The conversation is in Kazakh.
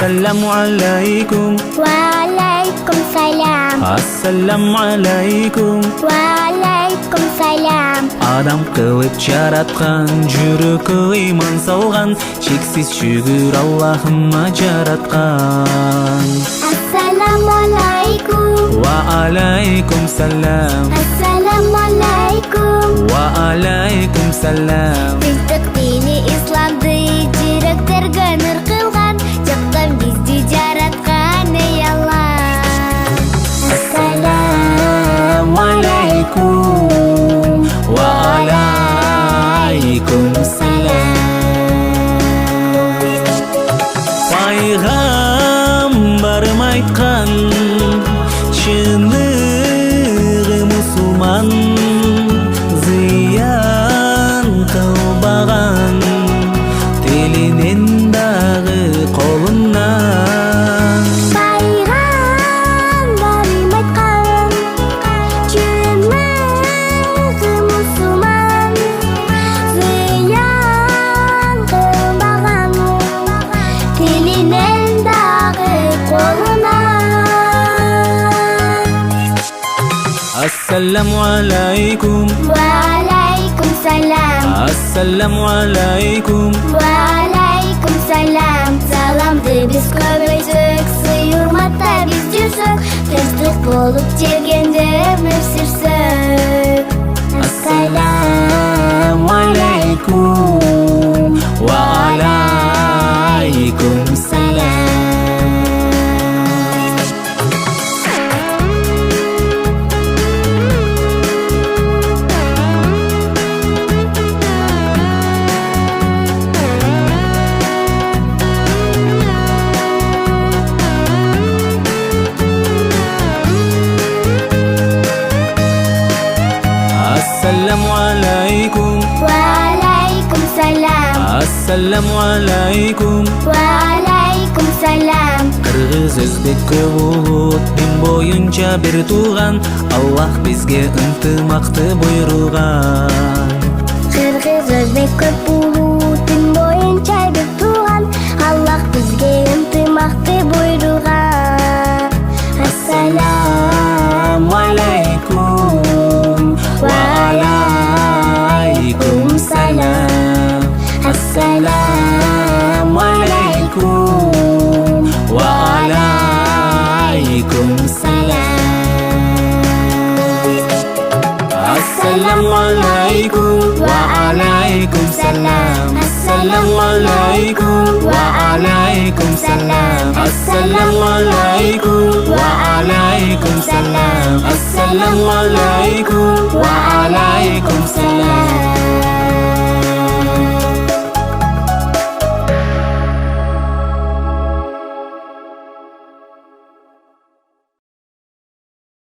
Assalamu alaikum. Waalaikum salam. Assalamu alaikum. Waalaikum salam. Адам кылып жараткан, жүрөккө ыйман салган, чексиз шүгүр Аллахыма жараткан. Assalamu alaikum. Ва алейкум салам. Assalamu alaikum. Ва алейкум салам. Биздик дини исламды жүрөктөргө нур кылган, жактан бизди жараткан эй Аллах. Assalamu alaikum. Ва алейкум салам. Пайгамбарым айткан, чыныгы мусулман, зыян кылбаган, тилинен дагы колунан. Пайгамбарым айткан, чыныгы мусулман, зыян кылбаган, тилинен дагы колунан. Assalamu alaikum. Waalaikum salam. Assalamu alaikum. Waalaikum salam. Salamды биз көбөйтсөк, сый-урматта биз жүрсөк, тынчтык болуп жергенде өмүр сүрсөк. Assalamu alaikum. Ва алейкум салам. Assalamu alaikum. Waalaikum salam. Assalamu alaikum. Waalaikum salam. Кыргыз, өзбек, көп улут дин боюнча бир тууган, Аллах бизге ынтымакты буйруган. Кыргыз, өзбек, көп улут дин боюнча бир тууган, Аллах бизге ынтымакты буйруган. Assalamu alaikum. Ва алейкум салам. Assalamu alaikum. Ва алейкум салам. Assalamu alaikum. Ва алейкум салам. Assalamu alaikum. Ва алейкум салам. Assalamu alaikum. Ва алейкум салам. Assalamu alaikum. Ва алейкум салам.